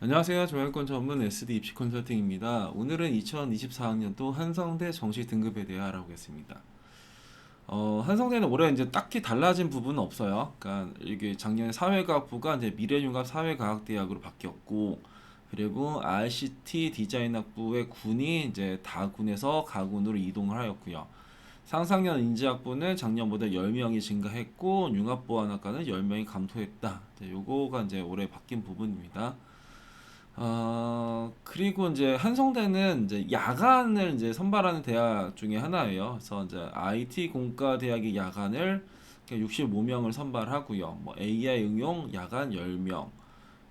안녕하세요. 조약권 전문 SD 입시 컨설팅입니다. 오늘은 2024학년도 한성대 정시 등급에 대해 알아보겠습니다. 한성대는 올해 이제 딱히 달라진 부분은 없어요. 그러니까 이게 작년에 사회과학부가 이제 미래융합 사회과학대학으로 바뀌었고, 그리고 RCT 디자인학부의 군이 이제 다군에서 가군으로 이동을 하였고요. 상상년 인지학부는 작년보다 10명이 증가했고, 융합보안학과는 10명이 감소했다. 요거가 이제 올해 바뀐 부분입니다. 그리고 이제 한성대는 이제 야간을 이제 선발하는 대학 중에 하나예요. 그래서 이제 IT 공과 대학의 야간을 65명을 선발하고요. 뭐 AI 응용 야간 10명.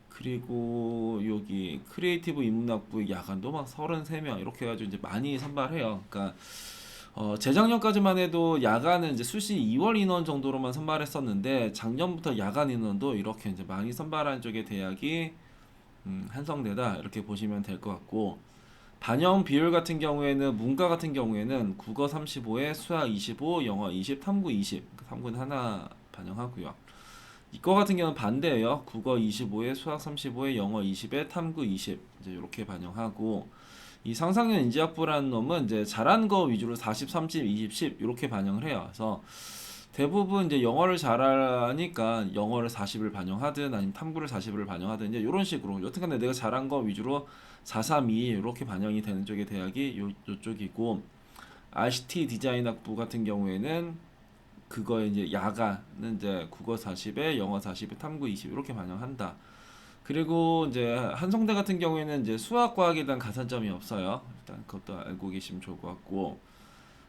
그리고 여기 크리에이티브 인문학부의 야간도 막 33명 이렇게 해가지고 이제 많이 선발해요. 그러니까 재작년까지만 해도 야간은 이제 수시 2월 인원 정도로만 선발했었는데 작년부터 야간 인원도 이렇게 이제 많이 선발한 쪽의 대학이 한성대다 이렇게 보시면 될 것 같고, 반영 비율 같은 경우에는 문과 같은 경우에는 국어 35에 수학 25, 영어 20, 탐구 20. 탐구는 하나 반영하고요. 이과 같은 경우는 반대예요. 국어 25에 수학 35에 영어 20에 탐구 20. 이제 이렇게 반영하고, 이 상상력 인지학부라는 놈은 이제 잘한 거 위주로 40, 30, 20, 10 이렇게 반영을 해요. 그래서 대부분 이제 영어를 잘하니까 영어를 40을 반영하든 아니면 탐구를 40을 반영하든 이제 이런 식으로 여튼간에 내가 잘한 거 위주로 4, 3, 2 이렇게 반영이 되는 쪽의 대학이 요쪽이고, RCT 디자인학부 같은 경우에는 그거에 이제 야간은 이제 국어 40에 영어 40에 탐구 20 이렇게 반영한다. 그리고 이제 한성대 같은 경우에는 이제 수학 과학에 대한 가산점이 없어요. 일단 그것도 알고 계시면 좋을 것 같고,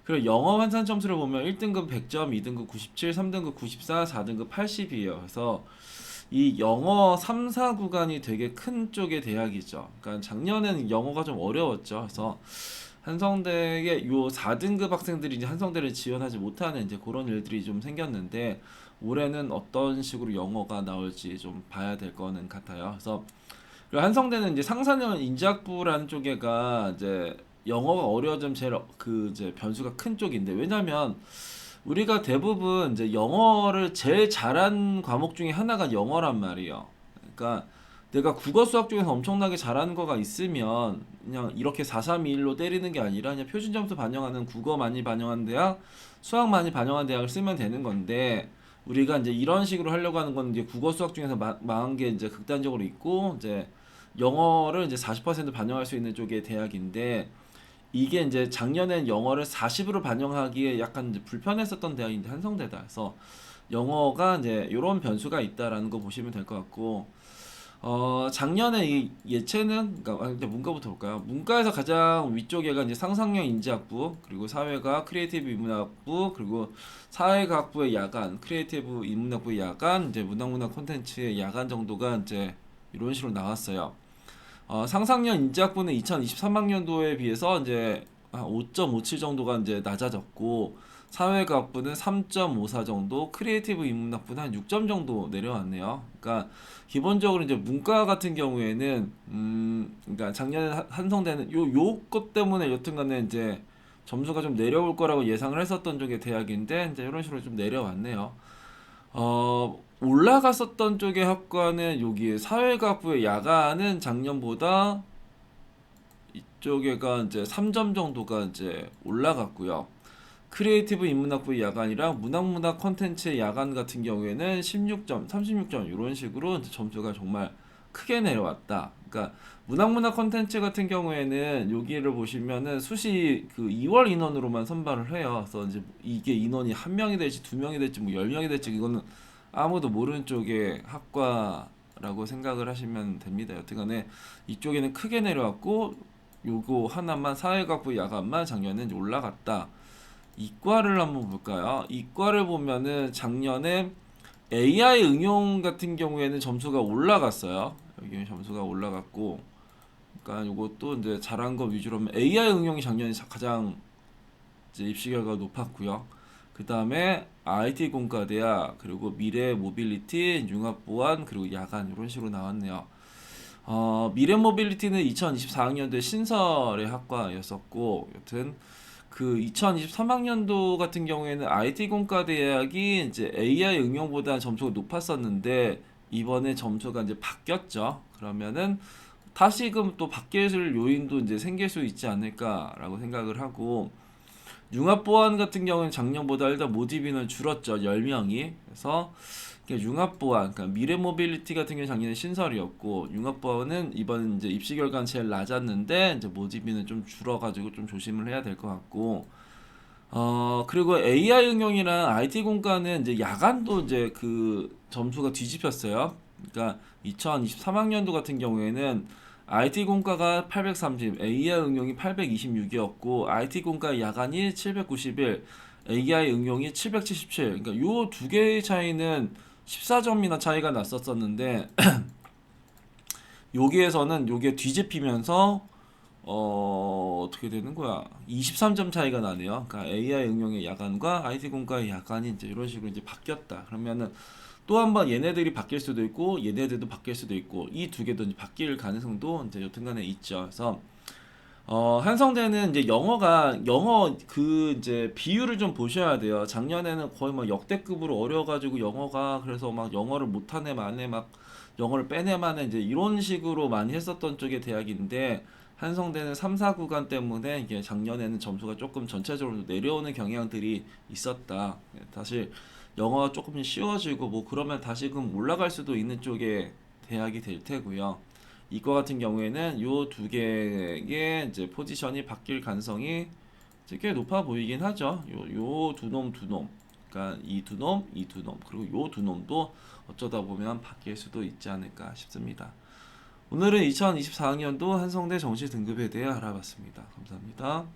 그리고 영어 환산 점수를 보면 1등급 100점, 2등급 97, 3등급 94, 4등급 80이에요. 그래서 이 영어 3, 4 구간이 되게 큰 쪽의 대학이죠. 그러니까 작년에는 영어가 좀 어려웠죠. 그래서 한성대의 요 4등급 학생들이 이제 한성대를 지원하지 못하는 이제 그런 일들이 좀 생겼는데, 올해는 어떤 식으로 영어가 나올지 좀 봐야 될 거는 같아요. 그래서 그리고 한성대는 이제 상산형 인지학부라는 쪽에가 이제 영어가 어려워지면 제일 그 이제 변수가 큰 쪽인데, 왜냐면 우리가 대부분 이제 영어를 제일 잘한 과목 중에 하나가 영어란 말이에요. 그러니까 내가 국어 수학 중에서 엄청나게 잘하는 거가 있으면 그냥 이렇게 4-3-2-1로 때리는 게 아니라 그냥 표준 점수 반영하는 국어 많이 반영한 대학, 수학 많이 반영한 대학을 쓰면 되는 건데, 우리가 이제 이런 식으로 하려고 하는 건 이제 국어 수학 중에서 망한 게 이제 극단적으로 있고, 이제 영어를 이제 40% 반영할 수 있는 쪽의 대학인데, 이게 이제 작년엔 영어를 40으로 반영하기에 약간 이제 불편했었던 대학인데 한성대다. 그래서 영어가 이제 이런 변수가 있다라는 거 보시면 될 것 같고, 작년에 이 예체능, 그러니까 이제 문과부터 볼까요? 문과에서 가장 위쪽에가 이제 상상력 인지학부, 그리고 사회과학, 크리에이티브 인문학부, 그리고 사회과학부의 야간, 크리에이티브 인문학부의 야간, 이제 문학문학 콘텐츠의 야간 정도가 이제 이런 식으로 나왔어요. 상상력 인지학부는 2023학년도에 비해서 이제 한 5.57 정도가 이제 낮아졌고, 사회과학부는 3.54 정도, 크리에이티브 인문학부는 한 6점 정도 내려왔네요. 그러니까 기본적으로 이제 문과 같은 경우에는 그러니까 작년에 한성대는 요것 때문에 여튼간에 이제 점수가 좀 내려올 거라고 예상을 했었던 쪽의 대학인데 이제 이런 식으로 좀 내려왔네요. 올라갔었던 쪽의 학과는 여기 사회과학부의 야간은 작년보다 이쪽에가 이제 3점 정도가 이제 올라갔고요. 크리에이티브 인문학부의 야간이랑 문학문학 콘텐츠의 야간 같은 경우에는 16점, 36점 이런 식으로 이제 점수가 정말 크게 내려왔다. 그러니까 문학문학 콘텐츠 같은 경우에는 여기를 보시면은 수시 그 2월 인원으로만 선발을 해요. 그래서 이제 이게 인원이 한 명이 될지 두 명이 될지 뭐 10명이 될지 이거는 아무도 모르는 쪽의 학과라고 생각을 하시면 됩니다. 여튼간에 이쪽에는 크게 내려왔고, 요거 하나만 사회과학부 야간만 작년에 이제 올라갔다. 이과를 한번 볼까요? 이과를 보면은 작년에 AI 응용 같은 경우에는 점수가 올라갔어요. 여기 점수가 올라갔고, 그러니까 요것도 이제 잘한 거 위주로 하면 AI 응용이 작년에 가장 이제 입시 결과가 높았고요. 그 다음에 IT 공과대학, 그리고 미래 모빌리티, 융합보안, 그리고 야간 이런 식으로 나왔네요. 미래 모빌리티는 2024학년도에 신설의 학과였었고, 여튼 그 2023학년도 같은 경우에는 IT 공과 대학이 이제 AI 응용보다 점수가 높았었는데 이번에 점수가 이제 바뀌었죠. 그러면은 다시금 또 바뀔 요인도 이제 생길 수 있지 않을까라고 생각을 하고 융합보안 같은 경우는 작년보다 일단 모집 인원 줄었죠. 10명이. 그래서 융합보안, 그러니까 미래모빌리티 같은 경우 작년에 신설이었고 융합보안은 이번 이제 입시 결과는 제일 낮았는데 이제 모집 인원 좀 줄어가지고 좀 조심을 해야 될 것 같고 그리고 AI 응용이랑 IT 공과는 이제 야간도 이제 그 점수가 뒤집혔어요. 그러니까 2023학년도 같은 경우에는 IT 공과가 830, AI 응용이 826이었고 IT 공과 야간이 791, AI 응용이 777. 그러니까 요 두 개의 차이는 14점이나 차이가 났었었는데 여기에서는 요게 뒤집히면서 어떻게 되는 거야? 23점 차이가 나네요. 그러니까 AI 응용의 야간과 IT 공과의 야간이 이제 이런 식으로 이제 바뀌었다. 그러면은 또 한 번 얘네들이 바뀔 수도 있고 얘네들도 바뀔 수도 있고 이 두 개도 이제 바뀔 가능성도 이제 여튼간에 있죠. 그래서 한성대는 이제 영어 그 이제 비율을 좀 보셔야 돼요. 작년에는 거의 막 역대급으로 어려가지고 영어가 그래서 막 영어를 못하네 마네 막 영어를 빼네 마네 이제 이런 식으로 많이 했었던 쪽의 대학인데 한성대는 3, 4 구간 때문에 이게 작년에는 점수가 조금 전체적으로 내려오는 경향들이 있었다. 사실 영어가 조금 쉬워지고 뭐 그러면 다시금 올라갈 수도 있는 쪽의 대학이 될 테고요. 이거 같은 경우에는 요 두 개의 이제 포지션이 바뀔 가능성이 이제 꽤 높아 보이긴 하죠. 요 두 놈. 그러니까 이 두 놈, 이 두 놈, 그리고 요 두 놈도 어쩌다 보면 바뀔 수도 있지 않을까 싶습니다. 오늘은 2024학년도 한성대 정시 등급에 대해 알아봤습니다. 감사합니다.